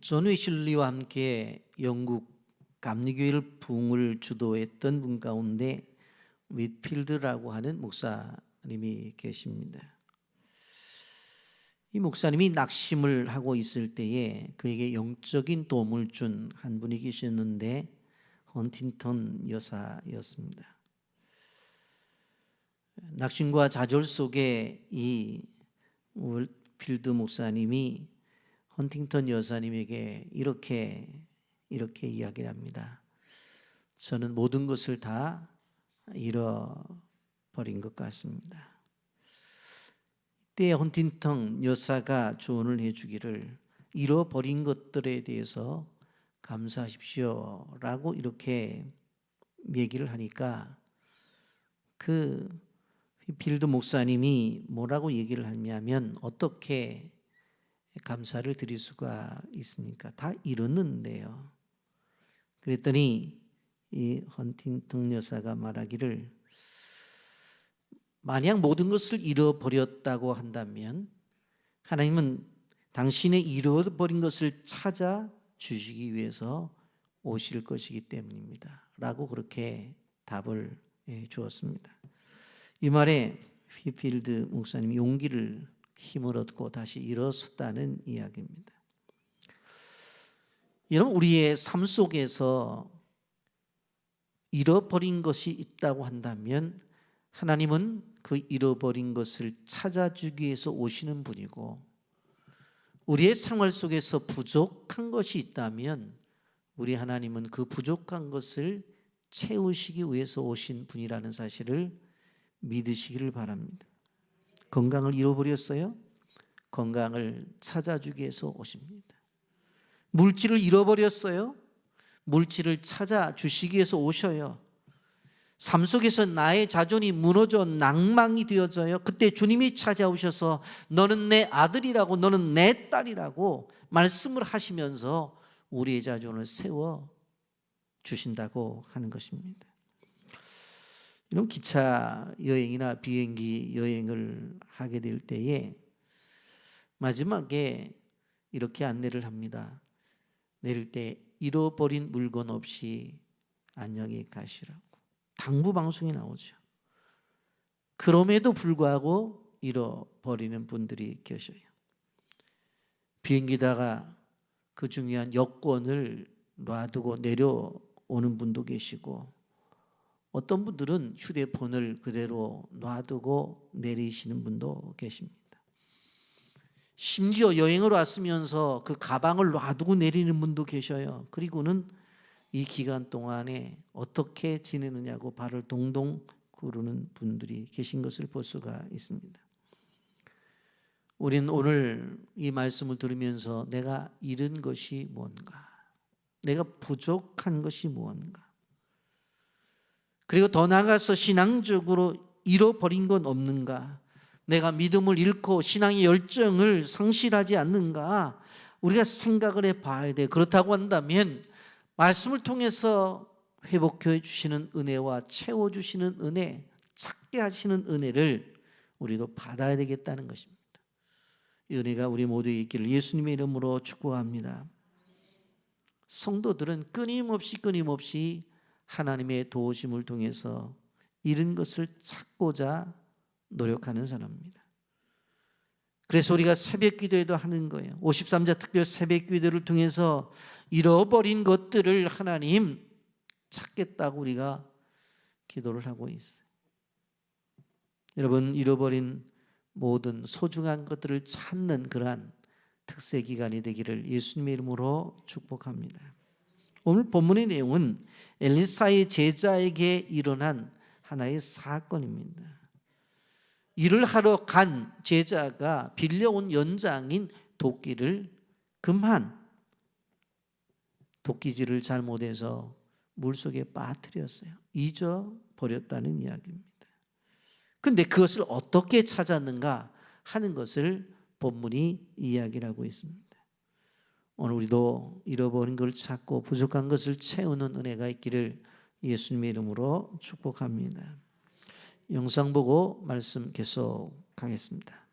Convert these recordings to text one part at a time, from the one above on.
존 웨슬리와 함께 영국 감리교회를 부흥을 주도했던 분 가운데 윗필드라고 하는 목사님이 계십니다. 이 목사님이 낙심을 하고 있을 때에 그에게 영적인 도움을 준 한 분이 계셨는데 헌팅턴 여사였습니다. 낙심과 좌절 속에 이 윗필드 목사님이 헌팅턴 여사님에게 이렇게 이야기를 합니다. 저는 모든 것을 다 잃어버린 것 같습니다. 이때 헌팅턴 여사가 조언을 해주기를 잃어버린 것들에 대해서 감사하십시오 라고 이렇게 얘기를 하니까 그 필드 목사님이 뭐라고 얘기를 하냐면 어떻게 감사를 드릴 수가 있습니까? 다 잃었는데요. 그랬더니 이 헌팅턴 여사가 말하기를 만약 모든 것을 잃어버렸다고 한다면 하나님은 당신의 잃어버린 것을 찾아 주시기 위해서 오실 것이기 때문입니다 라고 그렇게 답을 주었습니다. 이 말에 휘필드 목사님이 용기를 힘을 얻고 다시 일어섰다는 이야기입니다. 여러분, 우리의 삶 속에서 잃어버린 것이 있다고 한다면 하나님은 그 잃어버린 것을 찾아주기 위해서 오시는 분이고, 우리의 생활 속에서 부족한 것이 있다면 우리 하나님은 그 부족한 것을 채우시기 위해서 오신 분이라는 사실을 믿으시기를 바랍니다. 건강을 잃어버렸어요? 건강을 찾아주기 위해서 오십니다. 물질을 잃어버렸어요? 물질을 찾아주시기 위해서 오셔요. 삶 속에서 나의 자존이 무너져 낭망이 되어져요. 그때 주님이 찾아오셔서 너는 내 아들이라고, 너는 내 딸이라고 말씀을 하시면서 우리의 자존을 세워 주신다고 하는 것입니다. 이런 기차 여행이나 비행기 여행을 하게 될 때에 마지막에 이렇게 안내를 합니다. 내릴 때 잃어버린 물건 없이 안녕히 가시라고. 당부 방송이 나오죠. 그럼에도 불구하고 잃어버리는 분들이 계셔요. 비행기다가 그 중요한 여권을 놔두고 내려오는 분도 계시고, 어떤 분들은 휴대폰을 그대로 놔두고 내리시는 분도 계십니다. 심지어 여행을 왔으면서 그 가방을 놔두고 내리는 분도 계셔요. 그리고는 이 기간 동안에 어떻게 지내느냐고 발을 동동 구르는 분들이 계신 것을 볼 수가 있습니다. 우리는 오늘 이 말씀을 들으면서 내가 잃은 것이 뭔가, 내가 부족한 것이 무언가, 그리고 더 나아가서 신앙적으로 잃어버린 건 없는가, 내가 믿음을 잃고 신앙의 열정을 상실하지 않는가, 우리가 생각을 해봐야 돼. 그렇다고 한다면 말씀을 통해서 회복해 주시는 은혜와 채워주시는 은혜, 찾게 하시는 은혜를 우리도 받아야 되겠다는 것입니다. 이 은혜가 우리 모두에 있기를 예수님의 이름으로 축복합니다. 성도들은 끊임없이 하나님의 도우심을 통해서 잃은 것을 찾고자 노력하는 사람입니다. 그래서 우리가 새벽 기도에도 하는 거예요. 53자 특별 새벽 기도를 통해서 잃어버린 것들을 하나님 찾겠다고 우리가 기도를 하고 있어요. 여러분, 잃어버린 모든 소중한 것들을 찾는 그러한 특세 기간이 되기를 예수님의 이름으로 축복합니다. 오늘 본문의 내용은 엘리사의 제자에게 일어난 하나의 사건입니다. 일을 하러 간 제자가 빌려온 연장인 도끼를 금한 도끼질을 잘못해서 물속에 빠뜨렸어요. 잊어버렸다는 이야기입니다. 그런데 그것을 어떻게 찾았는가 하는 것을 본문이 이야기를 하고 있습니다. 오늘 우리도 잃어버린 걸 찾고 부족한 것을 채우는 은혜가 있기를 예수님의 이름으로 축복합니다. 영상 보고 말씀 계속하겠습니다.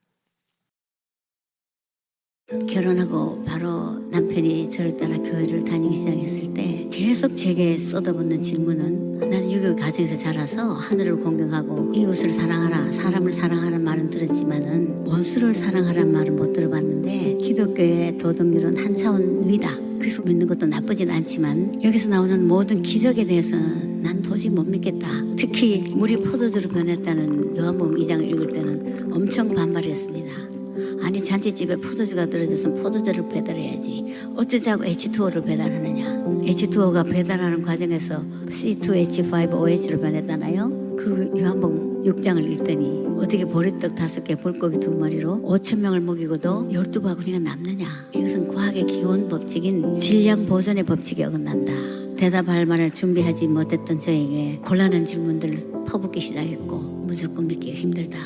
결혼하고 바로 남편이 저를 따라 교회를 다니기 시작했을 때 계속 제게 쏟아붓는 질문은, 나는 유교 가정에서 자라서 하늘을 공경하고 이웃을 사랑하라, 사람을 사랑하라는 말은 들었지만은 원수를 사랑하라는 말은 못 들어봤는데 기독교의 도덕률은 한 차원 위다. 그래서 믿는 것도 나쁘진 않지만 여기서 나오는 모든 기적에 대해서는 난 도저히 못 믿겠다. 특히 물이 포도주로 변했다는 요한복음 2장을 읽을 때는 엄청 반발했습니다. 아니, 잔치집에 포도주가 떨어져서 포도주를 배달해야지 어쩌자고 H2O를 배달하느냐. H2O가 배달하는 과정에서 C2H5OH로 변했잖아요. 그리고 요한복음 6장을 읽더니 어떻게 보리떡 5개 물고기 2마리로 5,000명을 먹이고도 12바구니가 남느냐. 이것은 과학의 기본 법칙인 질량 보존의 법칙에 어긋난다. 대답할 말을 준비하지 못했던 저에게 곤란한 질문들을 퍼붓기 시작했고 무조건 믿기가 힘들다.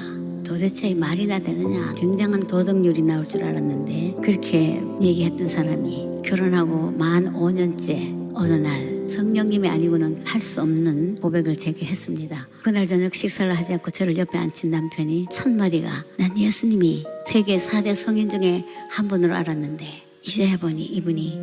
도대체 말이나 되느냐. 굉장한 도덕률이 나올 줄 알았는데 그렇게 얘기했던 사람이 결혼하고 만 5년째 어느 날 성령님이 아니고는 할 수 없는 고백을 제게 했습니다. 그날 저녁 식사를 하지 않고 저를 옆에 앉힌 남편이 첫 마디가, 난 예수님이 세계 4대 성인 중에 한 분으로 알았는데 이제야 보니 이분이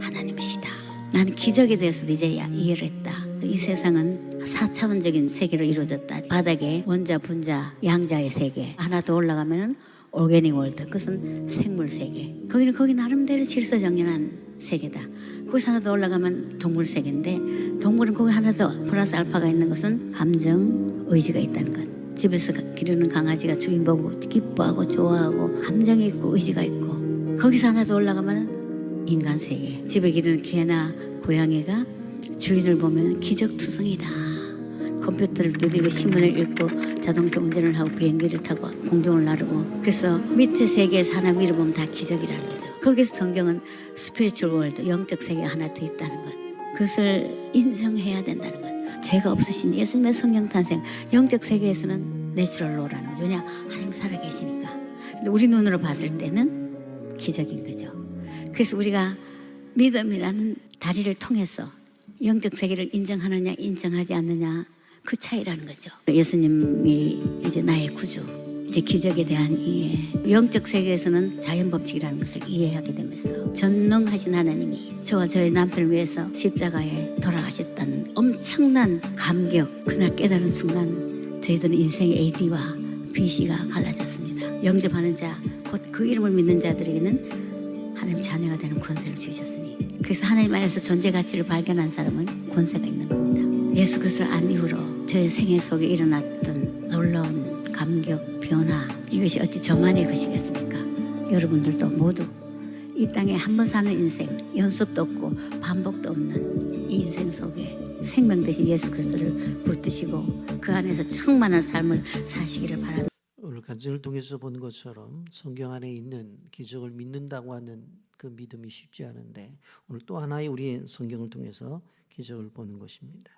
하나님이시다. 나는 기적에 대해서도 이제야 이해를 했다. 이 세상은 4차원적인 세계로 이루어졌다. 바닥에 원자, 분자, 양자의 세계. 하나 더 올라가면 오르게닉 월드. 그것은 생물 세계. 거기는 거기 나름대로 질서정연한 세계다. 거기서 하나 더 올라가면 동물 세계인데 동물은 거기 하나 더 플러스 알파가 있는 것은 감정, 의지가 있다는 것. 집에서 기르는 강아지가 주인 보고 기뻐하고 좋아하고 감정이 있고 의지가 있고, 거기서 하나 더 올라가면 인간 세계. 집에 기르는 개나 고양이가 주인을 보면 기적투성이다. 컴퓨터를 두들겨 신문을 읽고 자동차 운전을 하고 비행기를 타고 공중을 나르고, 그래서 밑에 세계에서 하나 위로 보면 다 기적이라는 거죠. 거기서 성경은 스피리추얼 월드, 영적 세계가 하나 더 있다는 것, 그것을 인정해야 된다는 것. 죄가 없으신 예수님의 성령 탄생, 영적 세계에서는 내추럴 로라는 거죠. 왜냐? 하나님 살아계시니까. 근데 우리 눈으로 봤을 때는 기적인 거죠. 그래서 우리가 믿음이라는 다리를 통해서 영적 세계를 인정하느냐 인정하지 않느냐, 그 차이라는 거죠. 예수님이 이제 나의 구주, 이제 기적에 대한 이해, 영적 세계에서는 자연 법칙이라는 것을 이해하게 되면서 전능하신 하나님이 저와 저의 남편을 위해서 십자가에 돌아가셨다는 엄청난 감격, 그날 깨달은 순간 저희들은 인생의 AD와 BC가 갈라졌습니다. 영접하는 자, 곧 그 이름을 믿는 자들에게는 하나님 자녀가 되는 권세를 주셨으니, 그래서 하나님 안에서 존재 가치를 발견한 사람은 권세가 있는 겁니다. 예수 그리스도를 안 이후로 저의 생애 속에 일어났던 놀라운 감격, 변화, 이것이 어찌 저만의 것이겠습니까? 여러분들도 모두 이 땅에 한 번 사는 인생, 연속도 없고 반복도 없는 이 인생 속에 생명 되신 예수 그리스도를 붙드시고 그 안에서 충만한 삶을 사시기를 바랍니다. 오늘 간증을 통해서 본 것처럼 성경 안에 있는 기적을 믿는다고 하는 그 믿음이 쉽지 않은데, 오늘 또 하나의 우리의 성경을 통해서 기적을 보는 것입니다.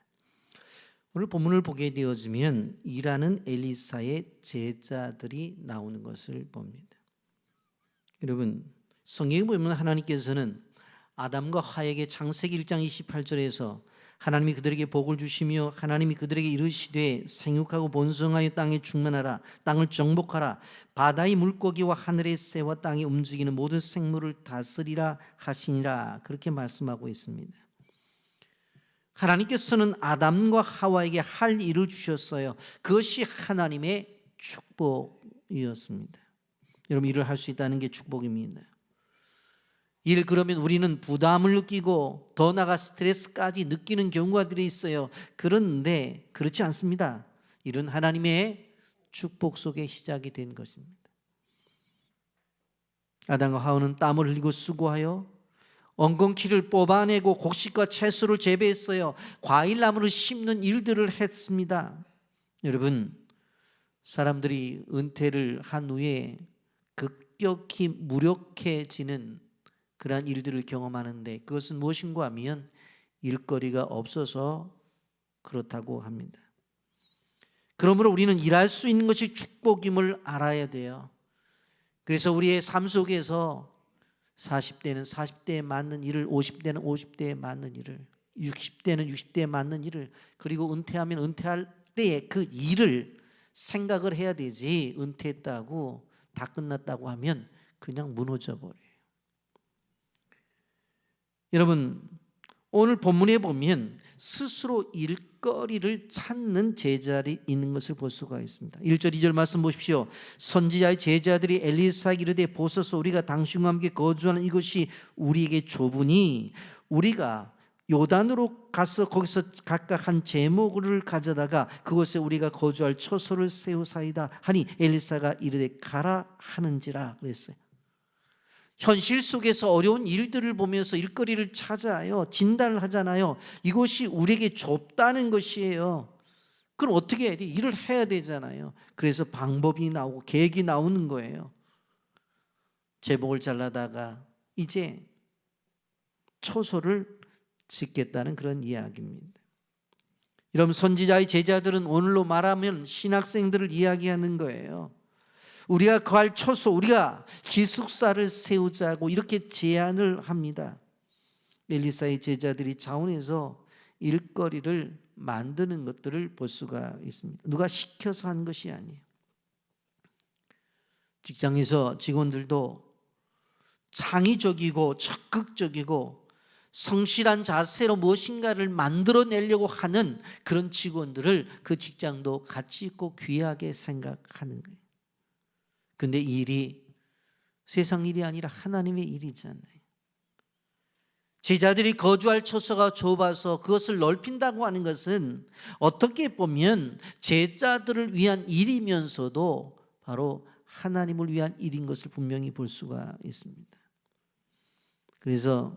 오늘 본문을 보게 되어지면 일하는 엘리사의 제자들이 나오는 것을 봅니다. 여러분, 성경에 보면 하나님께서는 아담과 하에게 창세기 1장 28절에서 하나님이 그들에게 복을 주시며 하나님이 그들에게 이르시되 생육하고 번성하여 땅에 충만하라, 땅을 정복하라, 바다의 물고기와 하늘의 새와 땅에 움직이는 모든 생물을 다스리라 하시니라, 그렇게 말씀하고 있습니다. 하나님께서는 아담과 하와에게 할 일을 주셨어요. 그것이 하나님의 축복이었습니다. 여러분, 일을 할 수 있다는 게 축복입니다. 일, 그러면 우리는 부담을 느끼고 더 나아가 스트레스까지 느끼는 경우가 있어요. 그런데 그렇지 않습니다. 일은 하나님의 축복 속에 시작이 된 것입니다. 아담과 하와는 땀을 흘리고 수고하여 엉겅퀴를 뽑아내고 곡식과 채소를 재배했어요. 과일나무를 심는 일들을 했습니다. 여러분, 사람들이 은퇴를 한 후에 급격히 무력해지는 그러한 일들을 경험하는데, 그것은 무엇인가 하면 일거리가 없어서 그렇다고 합니다. 그러므로 우리는 일할 수 있는 것이 축복임을 알아야 돼요. 그래서 우리의 삶 속에서 40대는 40대에 맞는 일을, 50대는 50대에 맞는 일을, 60대는 60대에 맞는 일을, 그리고 은퇴하면 은퇴할 때에 그 일을 생각을 해야 되지, 은퇴했다고 다 끝났다고 하면 그냥 무너져 버려요. 여러분, 오늘 본문에 보면 스스로 일거리를 찾는 제자들이 있는 것을 볼 수가 있습니다. 1절 2절 말씀 보십시오. 선지자의 제자들이 엘리사에게 이르되 보소서 우리가 당신과 함께 거주하는 이것이 우리에게 좁으니 우리가 요단으로 가서 거기서 각각 한 제목을 가져다가 그곳에 우리가 거주할 처소를 세우사이다 하니 엘리사가 이르되 가라 하는지라 그랬어요. 현실 속에서 어려운 일들을 보면서 일거리를 찾아요. 진단을 하잖아요. 이것이 우리에게 좁다는 것이에요. 그럼 어떻게 해야 돼? 일을 해야 되잖아요. 그래서 방법이 나오고 계획이 나오는 거예요. 제목을 잘라다가 이제 처소를 짓겠다는 그런 이야기입니다. 여러분, 선지자의 제자들은 오늘로 말하면 신학생들을 이야기하는 거예요. 우리가 거할 처소, 우리가 기숙사를 세우자고 이렇게 제안을 합니다. 엘리사의 제자들이 자원해서 일거리를 만드는 것들을 볼 수가 있습니다. 누가 시켜서 한 것이 아니에요. 직장에서 직원들도 창의적이고 적극적이고 성실한 자세로 무엇인가를 만들어내려고 하는 그런 직원들을 그 직장도 가치 있고 귀하게 생각하는 거예요. 근데 이 일이 세상 일이 아니라 하나님의 일이잖아요. 제자들이 거주할 처소가 좁아서 그것을 넓힌다고 하는 것은 어떻게 보면 제자들을 위한 일이면서도 바로 하나님을 위한 일인 것을 분명히 볼 수가 있습니다. 그래서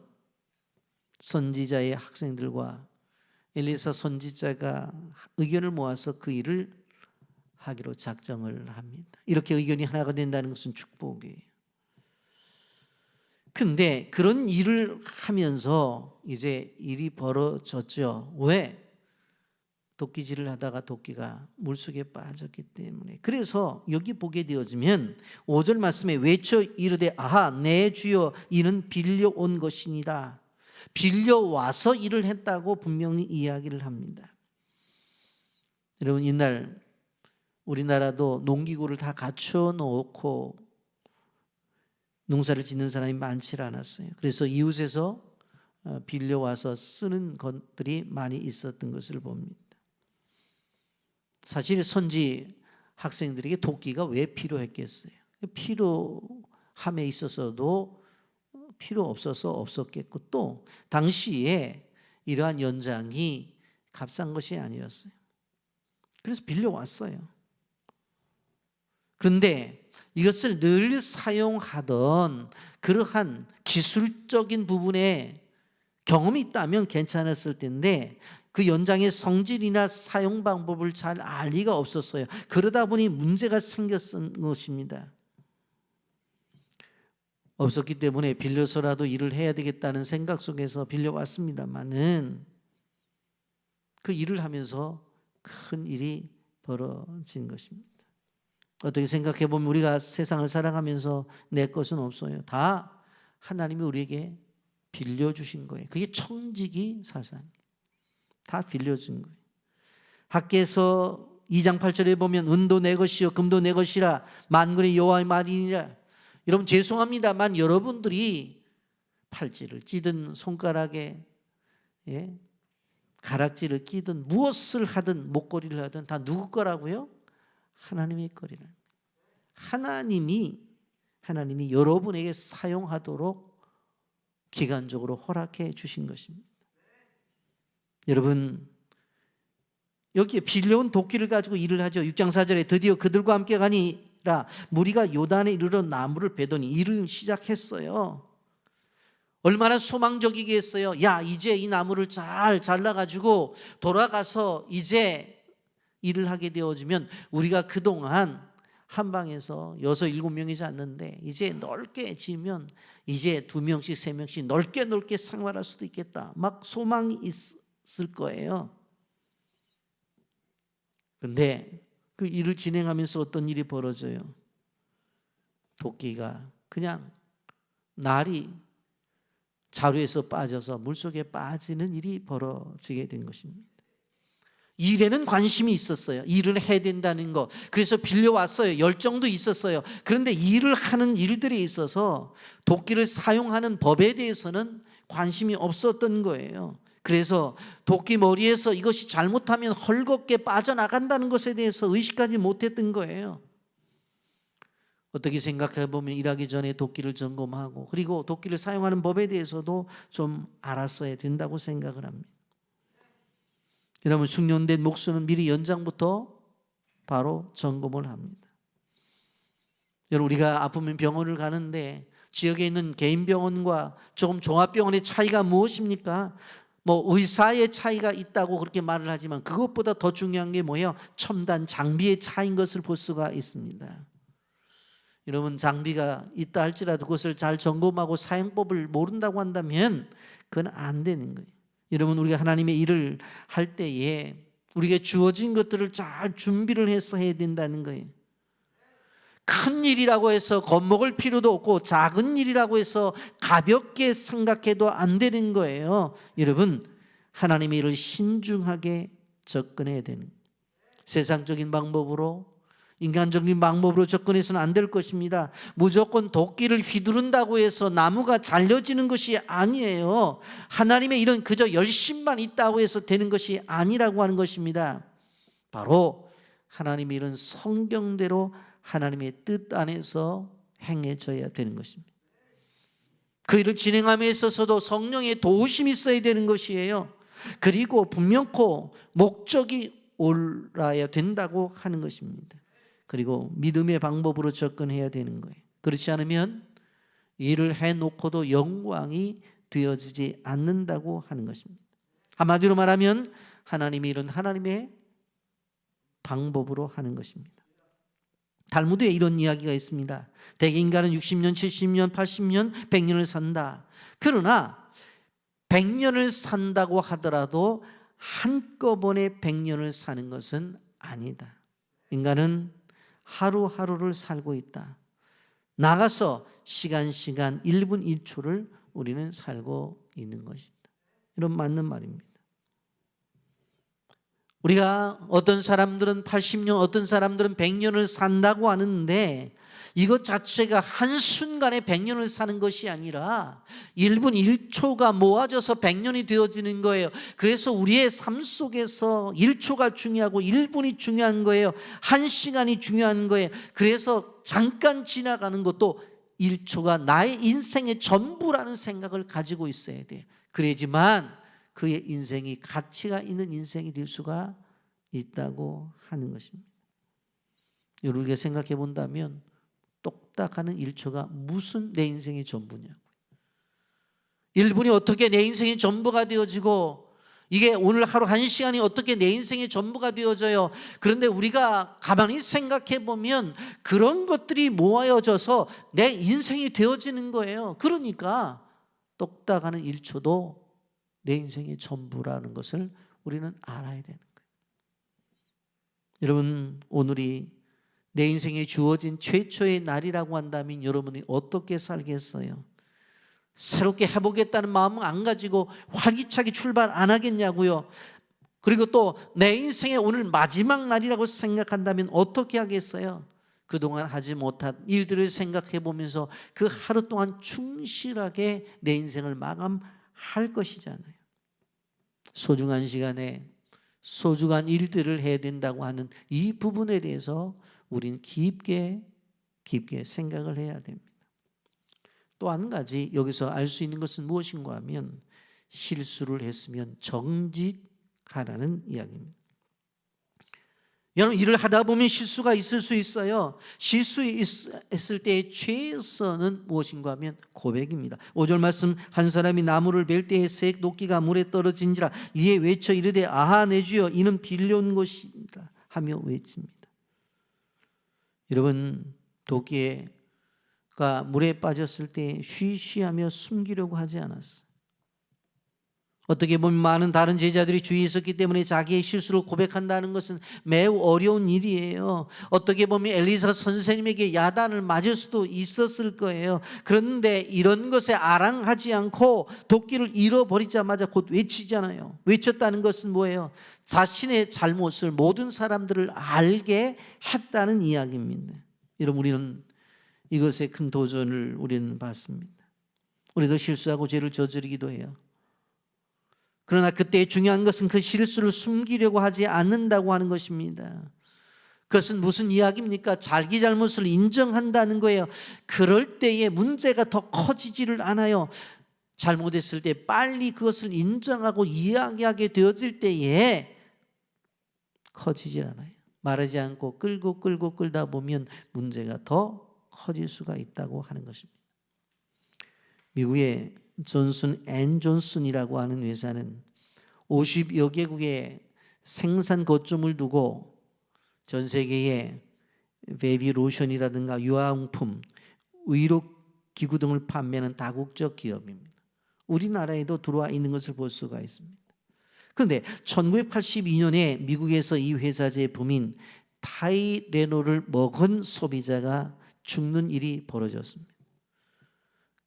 선지자의 학생들과 엘리사 선지자가 의견을 모아서 그 일을 하기로 작정을 합니다. 이렇게 의견이 하나가 된다는 것은 축복이에요. 근데 그런 일을 하면서 이제 일이 벌어졌죠. 왜? 도끼질을 하다가 도끼가 물속에 빠졌기 때문에. 그래서 여기 보게 되어지면 5절 말씀에 외쳐 이르되 아하 내 주여 이는 빌려온 것이니다. 빌려와서 일을 했다고 분명히 이야기를 합니다. 여러분, 이날 우리나라도 농기구를 다 갖춰 놓고 농사를 짓는 사람이 많지 않았어요. 그래서 이웃에서 빌려와서 쓰는 것들이 많이 있었던 것을 봅니다. 사실 선지 학생들에게 도끼가 왜 필요했겠어요? 필요함에 있어서도 필요 없어서 없었겠고, 또 당시에 이러한 연장이 값싼 것이 아니었어요. 그래서 빌려왔어요. 그런데 이것을 늘 사용하던 그러한 기술적인 부분에 경험이 있다면 괜찮았을 텐데 그 연장의 성질이나 사용 방법을 잘 알 리가 없었어요. 그러다 보니 문제가 생겼던 것입니다. 없었기 때문에 빌려서라도 일을 해야 되겠다는 생각 속에서 빌려왔습니다마는 그 일을 하면서 큰 일이 벌어진 것입니다. 어떻게 생각해 보면 우리가 세상을 살아가면서 내 것은 없어요. 다 하나님이 우리에게 빌려주신 거예요. 그게 청지기 사상. 다 빌려준 거예요. 학개서 2장 8절에 보면 은도 내 것이요 금도 내 것이라 만군의 여호와의 말이니라. 여러분 죄송합니다만 여러분들이 팔찌를 찌든 손가락에 가락지를 끼든 무엇을 하든 목걸이를 하든 다 누구 거라고요? 하나님의 거리라. 하나님이 여러분에게 사용하도록 기간적으로 허락해 주신 것입니다. 여러분, 여기에 빌려온 도끼를 가지고 일을 하죠. 6장 4절에 드디어 그들과 함께 가니라 무리가 요단에 이르러 나무를 베더니 일을 시작했어요. 얼마나 소망적이게 했어요. 야, 이제 이 나무를 잘 잘라가지고 돌아가서 이제 일을 하게 되어지면 우리가 그동안 한 방에서 6, 7명이지 않는데 이제 넓게 지면 이제 2명씩 3명씩 넓게 생활할 수도 있겠다. 막 소망이 있을 거예요. 근데 그 일을 진행하면서 어떤 일이 벌어져요? 도끼가 그냥 날이 자루에서 빠져서 물속에 빠지는 일이 벌어지게 된 것입니다. 일에는 관심이 있었어요. 일을 해야 된다는 것. 그래서 빌려왔어요. 열정도 있었어요. 그런데 일을 하는 일들에 있어서 도끼를 사용하는 법에 대해서는 관심이 없었던 거예요. 그래서 도끼 머리에서 이것이 잘못하면 헐겁게 빠져나간다는 것에 대해서 의식하지 못했던 거예요. 어떻게 생각해 보면 일하기 전에 도끼를 점검하고 그리고 도끼를 사용하는 법에 대해서도 좀 알았어야 된다고 생각을 합니다. 여러분, 숙련된 목수는 미리 연장부터 바로 점검을 합니다. 여러분, 우리가 아프면 병원을 가는데 지역에 있는 개인 병원과 조금 종합병원의 차이가 무엇입니까? 의사의 차이가 있다고 그렇게 말을 하지만 그것보다 더 중요한 게 뭐예요? 첨단 장비의 차이인 것을 볼 수가 있습니다. 여러분, 장비가 있다 할지라도 그것을 잘 점검하고 사용법을 모른다고 한다면 그건 안 되는 거예요. 여러분, 우리가 하나님의 일을 할 때에 우리에게 주어진 것들을 잘 준비를 해서 해야 된다는 거예요. 큰 일이라고 해서 겁먹을 필요도 없고 작은 일이라고 해서 가볍게 생각해도 안 되는 거예요. 여러분, 하나님의 일을 신중하게 접근해야 되는 거예요. 세상적인 방법으로, 인간적인 방법으로 접근해서는 안 될 것입니다. 무조건 도끼를 휘두른다고 해서 나무가 잘려지는 것이 아니에요. 하나님의 일은 그저 열심만 있다고 해서 되는 것이 아니라고 하는 것입니다. 바로 하나님의 일은 성경대로 하나님의 뜻 안에서 행해져야 되는 것입니다. 그 일을 진행함에 있어서도 성령의 도우심이 있어야 되는 것이에요. 그리고 분명코 목적이 옳아야 된다고 하는 것입니다. 그리고 믿음의 방법으로 접근해야 되는 거예요. 그렇지 않으면 일을 해놓고도 영광이 되어지지 않는다고 하는 것입니다. 한마디로 말하면 하나님의 일은 하나님의 방법으로 하는 것입니다. 탈무드에 이런 이야기가 있습니다. 대개 인간은 60년, 70년, 80년, 100년을 산다. 그러나 100년을 산다고 하더라도 한꺼번에 100년을 사는 것은 아니다. 인간은 하루하루를 살고 있다. 나가서 시간 1분 1초를 우리는 살고 있는 것이다. 이런 맞는 말입니다. 우리가 어떤 사람들은 80년, 어떤 사람들은 100년을 산다고 하는데 이것 자체가 한순간에 100년을 사는 것이 아니라 1분 1초가 모아져서 100년이 되어지는 거예요. 그래서 우리의 삶 속에서 1초가 중요하고 1분이 중요한 거예요. 1시간이 중요한 거예요. 그래서 잠깐 지나가는 것도 1초가 나의 인생의 전부라는 생각을 가지고 있어야 돼요. 그래야지만 그의 인생이 가치가 있는 인생이 될 수가 있다고 하는 것입니다. 여러분에게 생각해 본다면 똑딱하는 1초가 무슨 내 인생의 전부냐고요. 1분이 어떻게 내 인생의 전부가 되어지고 이게 오늘 하루 1시간이 어떻게 내 인생의 전부가 되어져요. 그런데 우리가 가만히 생각해 보면 그런 것들이 모아져서 내 인생이 되어지는 거예요. 그러니까 똑딱하는 1초도 내 인생의 전부라는 것을 우리는 알아야 되는 거예요. 여러분, 오늘이 내 인생에 주어진 최초의 날이라고 한다면 여러분이 어떻게 살겠어요? 새롭게 해보겠다는 마음은 안 가지고 활기차게 출발 안 하겠냐고요? 그리고 또 내 인생의 오늘 마지막 날이라고 생각한다면 어떻게 하겠어요? 그동안 하지 못한 일들을 생각해 보면서 그 하루 동안 충실하게 내 인생을 마감할 것이잖아요. 소중한 시간에 소중한 일들을 해야 된다고 하는 이 부분에 대해서 우리는 깊게 생각을 해야 됩니다. 또 한 가지 여기서 알 수 있는 것은 무엇인가 하면 실수를 했으면 정직하라는 이야기입니다. 여러분, 일을 하다 보면 실수가 있을 수 있어요. 실수했을 때의 최선은 무엇인가 하면 고백입니다. 5절 말씀, 한 사람이 나무를 벨 때에 색 도끼가 물에 떨어진지라 이에 외쳐 이르되 아하 내 주여 이는 빌려온 것이다 하며 외칩니다. 여러분, 도끼가 물에 빠졌을 때 쉬쉬하며 숨기려고 하지 않았어요. 어떻게 보면 많은 다른 제자들이 주위에 있었기 때문에 자기의 실수를 고백한다는 것은 매우 어려운 일이에요. 어떻게 보면 엘리사 선생님에게 야단을 맞을 수도 있었을 거예요. 그런데 이런 것에 아랑하지 않고 도끼를 잃어버리자마자 곧 외치잖아요. 외쳤다는 것은 뭐예요? 자신의 잘못을 모든 사람들을 알게 했다는 이야기입니다. 여러분, 우리는 이것에 큰 도전을 우리는 받습니다. 우리도 실수하고 죄를 저지르기도 해요. 그러나 그때 중요한 것은 그 실수를 숨기려고 하지 않는다고 하는 것입니다. 그것은 무슨 이야기입니까? 자기 잘못을 인정한다는 거예요. 그럴 때에 문제가 더 커지지를 않아요. 잘못했을 때 빨리 그것을 인정하고 이야기하게 되어질 때에 커지질 않아요. 말하지 않고 끌고 끌다 보면 문제가 더 커질 수가 있다고 하는 것입니다. 미국의 존슨 앤 존슨이라고 하는 회사는 50여 개국의 생산 거점을 두고 전 세계에 베이비 로션이라든가 유아용품, 의료기구 등을 판매하는 다국적 기업입니다. 우리나라에도 들어와 있는 것을 볼 수가 있습니다. 그런데 1982년에 미국에서 이 회사 제품인 타이레놀을 먹은 소비자가 죽는 일이 벌어졌습니다.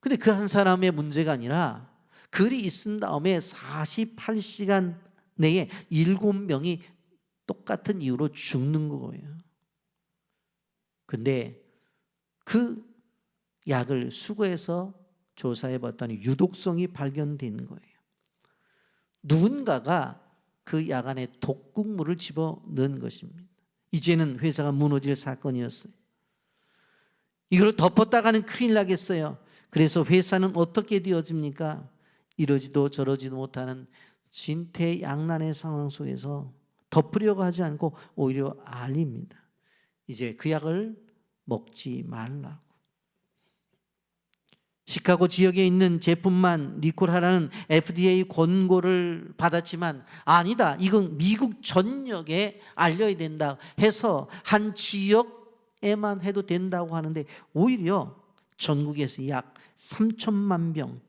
근데 그 한 사람의 문제가 아니라 글이 있은 다음에 48시간 내에 7명이 똑같은 이유로 죽는 거예요. 근데 그 약을 수거해서 조사해 봤더니 유독성이 발견된 거예요. 누군가가 그 약 안에 독극물을 집어넣은 것입니다. 이제는 회사가 무너질 사건이었어요. 이걸 덮었다가는 큰일 나겠어요. 그래서 회사는 어떻게 되어집니까? 이러지도 저러지도 못하는 진퇴양난의 상황 속에서 덮으려고 하지 않고 오히려 알립니다. 이제 그 약을 먹지 말라고. 시카고 지역에 있는 제품만 리콜하라는 FDA 권고를 받았지만 아니다, 이건 미국 전역에 알려야 된다 해서 한 지역에만 해도 된다고 하는데 오히려 전국에서 약 3천만 병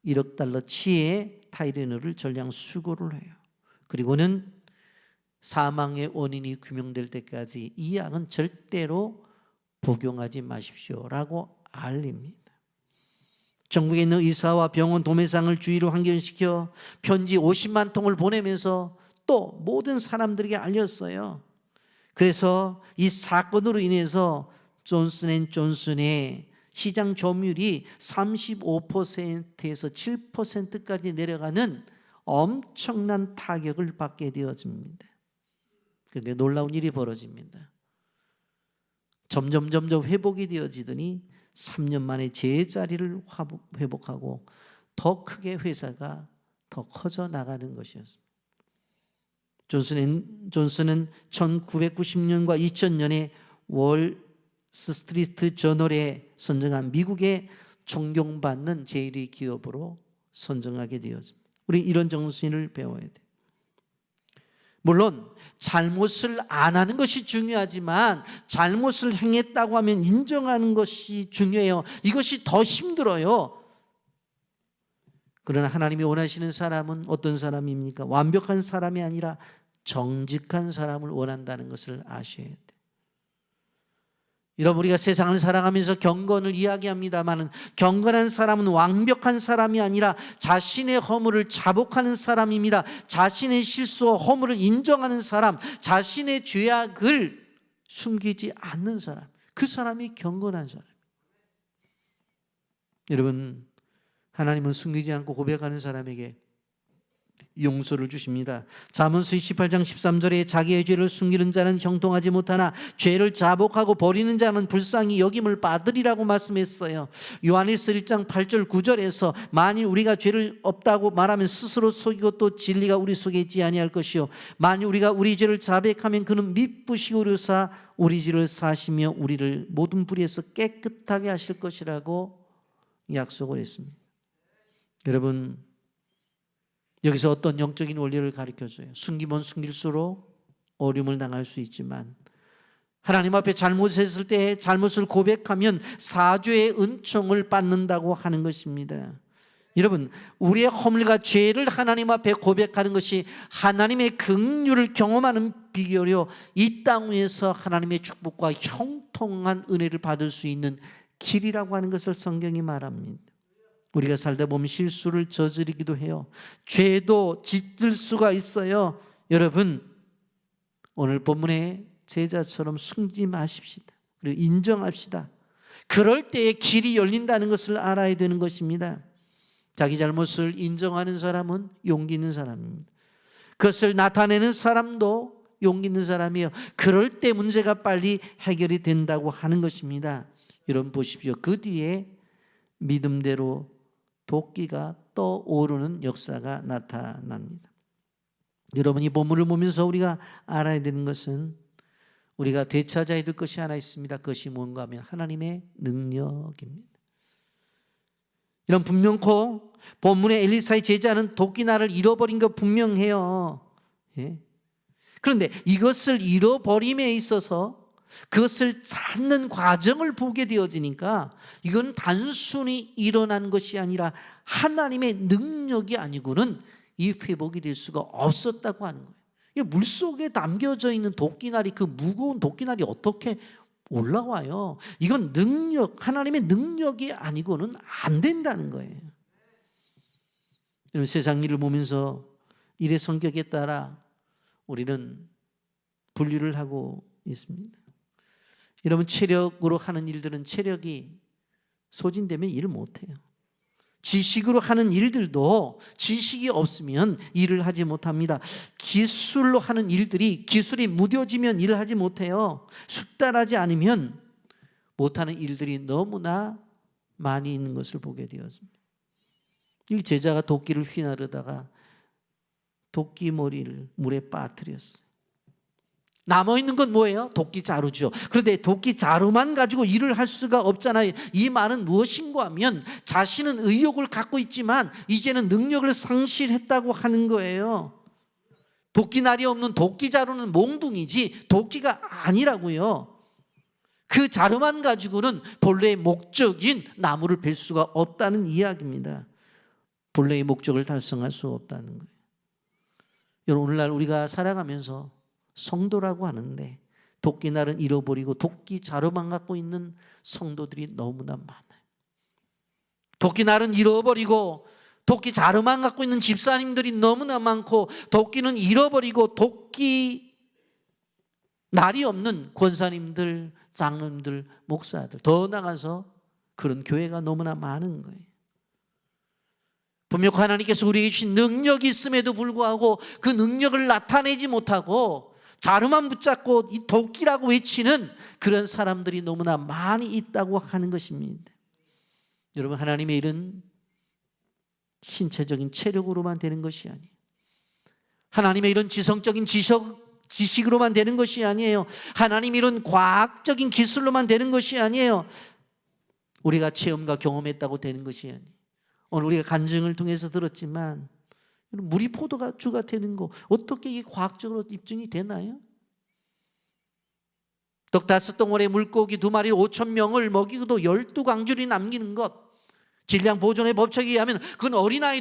1억 달러치의 타이레놀을 전량 수거를 해요. 그리고는 사망의 원인이 규명될 때까지 이 약은 절대로 복용하지 마십시오라고 알립니다. 전국에 있는 의사와 병원 도매상을 주의로 환기시켜 편지 50만 통을 보내면서 또 모든 사람들에게 알렸어요. 그래서 이 사건으로 인해서 존슨앤존슨의 시장 점유율이 35%에서 7%까지 내려가는 엄청난 타격을 받게 되어집니다. 그런데 놀라운 일이 벌어집니다. 점점 회복이 되어지더니 3년 만에 제자리를 회복하고 더 크게 회사가 더 커져 나가는 것이었습니다. 존슨은 1990년과 2000년에 월 스트리트 저널에 선정한 미국의 존경받는 제1위 기업으로 선정하게 되었습니다. 우리 이런 정신을 배워야 돼요. 물론 잘못을 안 하는 것이 중요하지만 잘못을 행했다고 하면 인정하는 것이 중요해요. 이것이 더 힘들어요. 그러나 하나님이 원하시는 사람은 어떤 사람입니까? 완벽한 사람이 아니라 정직한 사람을 원한다는 것을 아셔야 돼요. 여러분, 우리가 세상을 살아가면서 경건을 이야기합니다만 경건한 사람은 완벽한 사람이 아니라 자신의 허물을 자복하는 사람입니다. 자신의 실수와 허물을 인정하는 사람, 자신의 죄악을 숨기지 않는 사람, 그 사람이 경건한 사람. 여러분, 하나님은 숨기지 않고 고백하는 사람에게 용서를 주십니다. 잠언서 28장 13절에 자기의 죄를 숨기는 자는 형통하지 못하나 죄를 자복하고 버리는 자는 불쌍히 여김을 받으리라고 말씀했어요. 요한일서 1장 8절 9절에서 만일 우리가 죄를 없다고 말하면 스스로 속이고 또 진리가 우리 속에 있지 아니할 것이요 만일 우리가 우리 죄를 자백하면 그는 미쁘시고 의로사 우리 죄를 사시며 우리를 모든 불의에서 깨끗하게 하실 것이라고 약속을 했습니다. 여러분, 여기서 어떤 영적인 원리를 가르쳐줘요. 숨기면 숨길수록 어려움을 당할 수 있지만 하나님 앞에 잘못했을 때 잘못을 고백하면 사죄의 은총을 받는다고 하는 것입니다. 여러분, 우리의 허물과 죄를 하나님 앞에 고백하는 것이 하나님의 긍휼을 경험하는 비결이요, 이 땅 위에서 하나님의 축복과 형통한 은혜를 받을 수 있는 길이라고 하는 것을 성경이 말합니다. 우리가 살다 보면 실수를 저지르기도 해요. 죄도 짓을 수가 있어요. 여러분, 오늘 본문의 제자처럼 숨지 마십시다. 그리고 인정합시다. 그럴 때에 길이 열린다는 것을 알아야 되는 것입니다. 자기 잘못을 인정하는 사람은 용기 있는 사람입니다. 그것을 나타내는 사람도 용기 있는 사람이에요. 그럴 때 문제가 빨리 해결이 된다고 하는 것입니다. 여러분 보십시오. 그 뒤에 믿음대로 도끼가 떠오르는 역사가 나타납니다. 여러분이 본문을 보면서 우리가 알아야 되는 것은 우리가 되찾아야 될 것이 하나 있습니다. 그것이 뭔가 하면 하나님의 능력입니다. 이런 분명코 본문의 엘리사의 제자는 도끼날을 잃어버린 거 분명해요. 예. 그런데 이것을 잃어버림에 있어서 그것을 찾는 과정을 보게 되어지니까 이건 단순히 일어난 것이 아니라 하나님의 능력이 아니고는 이 회복이 될 수가 없었다고 하는 거예요. 물속에 담겨져 있는 도끼날이, 그 무거운 도끼날이 어떻게 올라와요? 이건 능력, 하나님의 능력이 아니고는 안 된다는 거예요. 여러분, 세상 일을 보면서 일의 성격에 따라 우리는 분류를 하고 있습니다. 여러분, 체력으로 하는 일들은 체력이 소진되면 일을 못해요. 지식으로 하는 일들도 지식이 없으면 일을 하지 못합니다. 기술로 하는 일들이 기술이 무뎌지면 일을 하지 못해요. 숙달하지 않으면 못하는 일들이 너무나 많이 있는 것을 보게 되었습니다. 이 제자가 도끼를 휘나르다가 도끼 머리를 물에 빠뜨렸어요. 남아있는 건 뭐예요? 도끼 자루죠. 그런데 도끼 자루만 가지고 일을 할 수가 없잖아요. 이 말은 무엇인가 하면 자신은 의욕을 갖고 있지만 이제는 능력을 상실했다고 하는 거예요. 도끼날이 없는 도끼 자루는 몽둥이지 도끼가 아니라고요. 그 자루만 가지고는 본래의 목적인 나무를 벨 수가 없다는 이야기입니다. 본래의 목적을 달성할 수 없다는 거예요. 여러분, 오늘날 우리가 살아가면서 성도라고 하는데 도끼날은 잃어버리고 도끼 자루만 갖고 있는 성도들이 너무나 많아요. 도끼날은 잃어버리고 도끼 자루만 갖고 있는 집사님들이 너무나 많고, 도끼는 잃어버리고 도끼 날이 없는 권사님들, 장로님들, 목사들, 더 나가서 그런 교회가 너무나 많은 거예요. 분명 하나님께서 우리에게 주신 능력이 있음에도 불구하고 그 능력을 나타내지 못하고 자루만 붙잡고 이 도끼라고 외치는 그런 사람들이 너무나 많이 있다고 하는 것입니다. 여러분, 하나님의 일은 신체적인 체력으로만 되는 것이 아니에요. 하나님의 일은 지성적인 지식으로만 되는 것이 아니에요. 하나님의 일은 과학적인 기술로만 되는 것이 아니에요. 우리가 체험과 경험했다고 되는 것이 아니에요. 오늘 우리가 간증을 통해서 들었지만 물이 포도주가 되는 거 어떻게 이게 과학적으로 입증이 되나요? 떡 5덩어리에 물고기 2마리 5,000명을 먹이고도 12광줄이 남기는 것, 질량 보존의 법칙에 의하면 그건 어린아이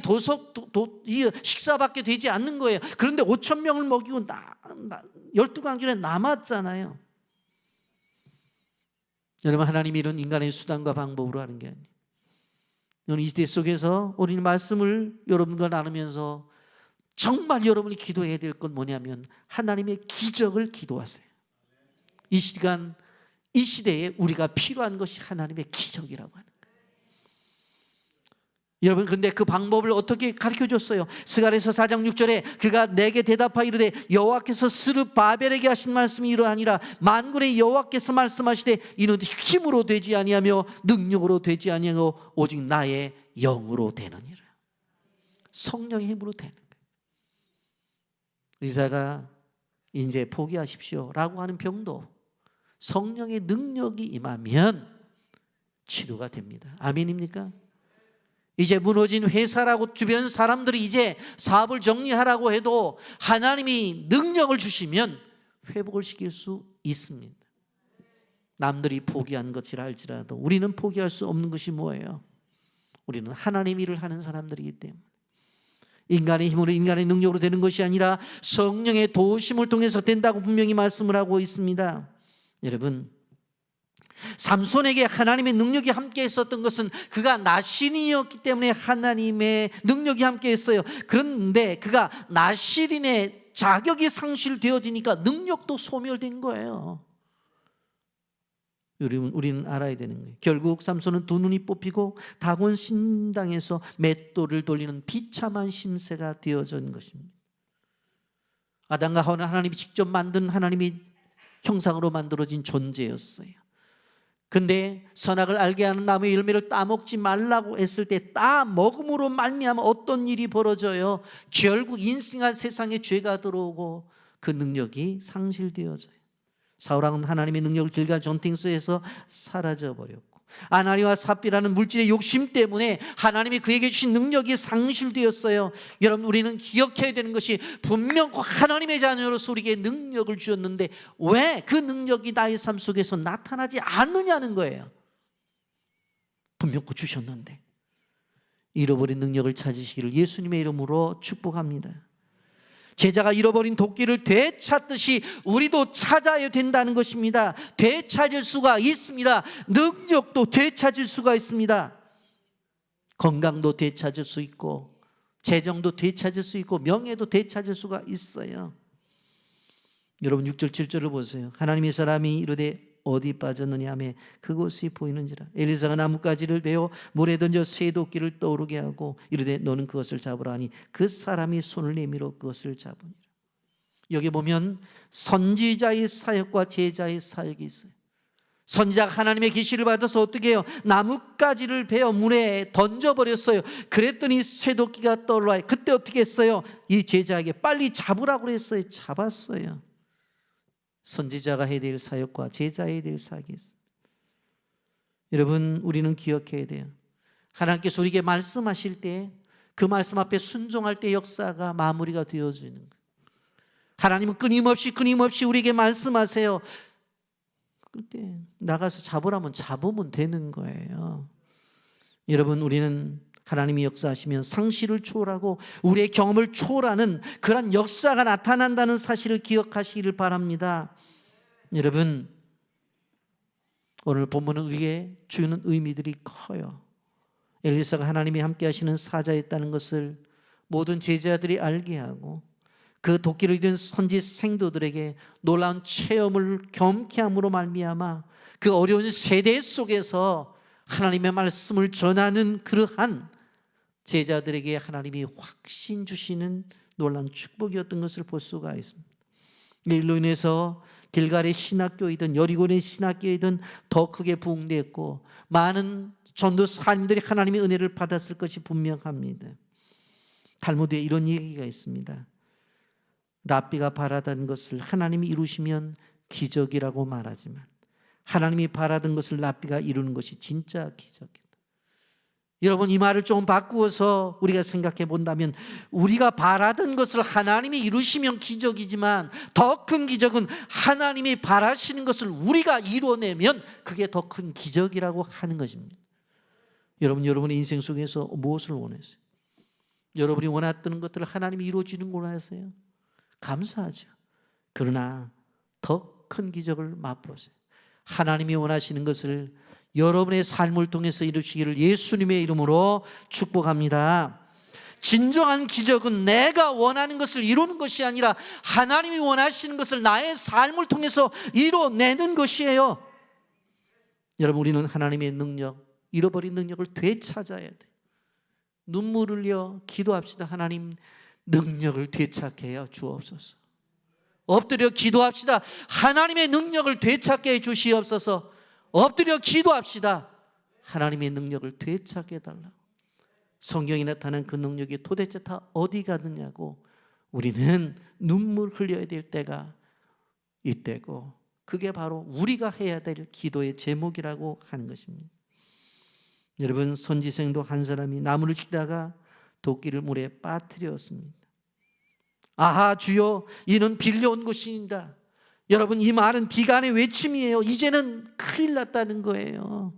식사밖에 되지 않는 거예요. 그런데 5,000명을 먹이고 12광줄에 남았잖아요. 여러분, 하나님이 이런 인간의 수단과 방법으로 하는 게 아니에요. 이 시대 속에서 우리는 말씀을 여러분과 나누면서 정말 여러분이 기도해야 될 건 뭐냐면 하나님의 기적을 기도하세요. 이 시간, 이 시대에 우리가 필요한 것이 하나님의 기적이라고 하는 거예요. 여러분, 그런데 그 방법을 어떻게 가르쳐줬어요? 스가랴서 4장 6절에 그가 내게 대답하여 이르되 여호와께서 스룹바벨에게 하신 말씀이 이러하니라. 만군의 여호와께서 말씀하시되 이는 힘으로 되지 아니하며 능력으로 되지 아니하고 오직 나의 영으로 되느니라. 성령의 힘으로 되는 거예요. 의사가 이제 포기하십시오 라고 하는 병도 성령의 능력이 임하면 치료가 됩니다. 아멘입니까? 이제 무너진 회사라고 주변 사람들이 이제 사업을 정리하라고 해도 하나님이 능력을 주시면 회복을 시킬 수 있습니다. 남들이 포기한 것이라 할지라도 우리는 포기할 수 없는 것이 뭐예요? 우리는 하나님 일을 하는 사람들이기 때문에 인간의 힘으로 인간의 능력으로 되는 것이 아니라 성령의 도우심을 통해서 된다고 분명히 말씀을 하고 있습니다. 여러분, 삼손에게 하나님의 능력이 함께 있었던 것은 그가 나신이었기 때문에 하나님의 능력이 함께 있어요. 그런데 그가 나신인의 자격이 상실되어지니까 능력도 소멸된 거예요. 우리는 알아야 되는 거예요. 결국 삼손은 두 눈이 뽑히고 다곤 신당에서 맷돌을 돌리는 비참한 심세가 되어진 것입니다. 아담과 하와는 하나님이 직접 만든 하나님의 형상으로 만들어진 존재였어요. 근데 선악을 알게 하는 나무의 열매를 따먹지 말라고 했을 때 따먹음으로 말미암아 어떤 일이 벌어져요? 결국 인생한 세상에 죄가 들어오고 그 능력이 상실되어져요. 사울왕은 하나님의 능력을 길갈 전쟁터에서 사라져버렸고 아나니와 삽비라는 물질의 욕심 때문에 하나님이 그에게 주신 능력이 상실되었어요. 여러분, 우리는 기억해야 되는 것이 분명 하나님의 자녀로서 우리에게 능력을 주셨는데 왜 그 능력이 나의 삶 속에서 나타나지 않느냐는 거예요. 분명 주셨는데. 잃어버린 능력을 찾으시기를 예수님의 이름으로 축복합니다. 제자가 잃어버린 도끼를 되찾듯이 우리도 찾아야 된다는 것입니다. 되찾을 수가 있습니다. 능력도 되찾을 수가 있습니다. 건강도 되찾을 수 있고 재정도 되찾을 수 있고 명예도 되찾을 수가 있어요. 여러분 6절 7절을 보세요. 하나님의 사람이 이르되 어디 빠졌느냐 하며 그곳이 보이는지라. 엘리사가 나뭇가지를 베어 물에 던져 새 도끼를 떠오르게 하고 이르되 너는 그것을 잡으라 하니 그 사람이 손을 내밀어 그것을 잡으니라. 여기 보면 선지자의 사역과 제자의 사역이 있어요. 선지자가 하나님의 계시를 받아서 어떻게 해요? 나뭇가지를 베어 물에 던져버렸어요. 그랬더니 새 도끼가 떠올라요. 그때 어떻게 했어요? 이 제자에게 빨리 잡으라고 했어요. 잡았어요. 선지자가 해야 될 사역과 제자가 해야 될 사역이 있습니다. 여러분, 우리는 기억해야 돼요. 하나님께서 우리에게 말씀하실 때 그 말씀 앞에 순종할 때 역사가 마무리가 되어지는 거예요. 하나님은 끊임없이 우리에게 말씀하세요. 그때 나가서 잡으라면 잡으면 되는 거예요. 여러분, 우리는 하나님이 역사하시면 상실을 초월하고 우리의 경험을 초월하는 그런 역사가 나타난다는 사실을 기억하시기를 바랍니다. 여러분, 오늘 본문은 우리에게 주는 의미들이 커요. 엘리사가 하나님이 함께 하시는 사자였다는 것을 모든 제자들이 알게 하고 그 도끼를 든 선지 생도들에게 놀라운 체험을 경험함으로 말미암아 그 어려운 세대 속에서 하나님의 말씀을 전하는 그러한 제자들에게 하나님이 확신 주시는 놀라운 축복이었던 것을 볼 수가 있습니다. 일로 인해서 길갈의 신학교이든 여리고의 신학교이든 더 크게 부흥되었고 많은 전도사님들이 하나님의 은혜를 받았을 것이 분명합니다. 탈무드에 이런 얘기가 있습니다. 랍비가 바라던 것을 하나님이 이루시면 기적이라고 말하지만 하나님이 바라던 것을 랍비가 이루는 것이 진짜 기적이다. 여러분, 이 말을 좀 바꾸어서 우리가 생각해 본다면 우리가 바라던 것을 하나님이 이루시면 기적이지만 더 큰 기적은 하나님이 바라시는 것을 우리가 이뤄내면 그게 더 큰 기적이라고 하는 것입니다. 여러분의 인생 속에서 무엇을 원하세요? 여러분이 원했던 것들을 하나님이 이루어지는 걸 원하세요? 감사하죠. 그러나 더 큰 기적을 맛보세요. 하나님이 원하시는 것을 여러분의 삶을 통해서 이루시기를 예수님의 이름으로 축복합니다. 진정한 기적은 내가 원하는 것을 이루는 것이 아니라 하나님이 원하시는 것을 나의 삶을 통해서 이뤄내는 것이에요. 여러분, 우리는 하나님의 능력, 잃어버린 능력을 되찾아야 돼요. 눈물 흘려 기도합시다. 하나님, 능력을 되찾게 해 주옵소서. 엎드려 기도합시다. 하나님의 능력을 되찾게 해 주시옵소서. 엎드려 기도합시다. 하나님의 능력을 되찾게 해달라고. 성경에 나타난 그 능력이 도대체 다 어디 갔느냐고 우리는 눈물 흘려야 될 때가 이때고 그게 바로 우리가 해야 될 기도의 제목이라고 하는 것입니다. 여러분, 선지생도 한 사람이 나무를 치다가 도끼를 물에 빠뜨렸습니다. 아하, 주여, 이는 빌려온 것입니다. 여러분, 이 말은 비관의 외침이에요. 이제는 큰일 났다는 거예요.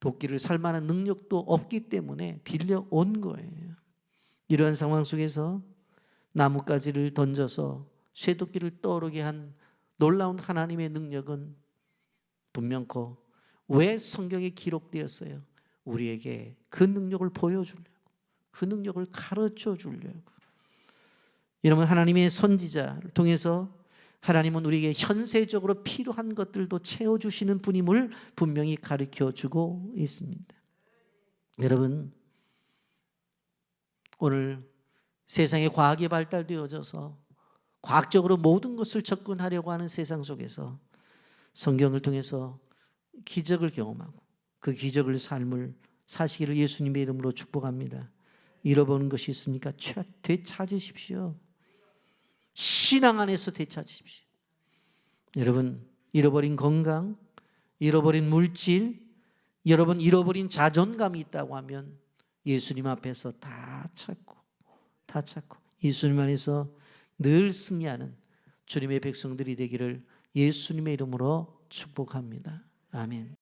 도끼를 살 만한 능력도 없기 때문에 빌려온 거예요. 이러한 상황 속에서 나뭇가지를 던져서 쇠도끼를 떠오르게 한 놀라운 하나님의 능력은 분명코 왜 성경에 기록되었어요? 우리에게 그 능력을 보여주려고, 그 능력을 가르쳐 주려고. 여러분, 하나님의 선지자를 통해서 하나님은 우리에게 현세적으로 필요한 것들도 채워주시는 분임을 분명히 가르쳐주고 있습니다. 여러분, 오늘 세상에 과학이 발달되어져서 과학적으로 모든 것을 접근하려고 하는 세상 속에서 성경을 통해서 기적을 경험하고 그 기적을 삶을 사시기를 예수님의 이름으로 축복합니다. 잃어버린 것이 있습니까? 되찾으십시오. 신앙 안에서 되찾으십시오. 여러분, 잃어버린 건강, 잃어버린 물질, 여러분 잃어버린 자존감이 있다고 하면 예수님 앞에서 다 찾고 예수님 안에서 늘 승리하는 주님의 백성들이 되기를 예수님의 이름으로 축복합니다. 아멘.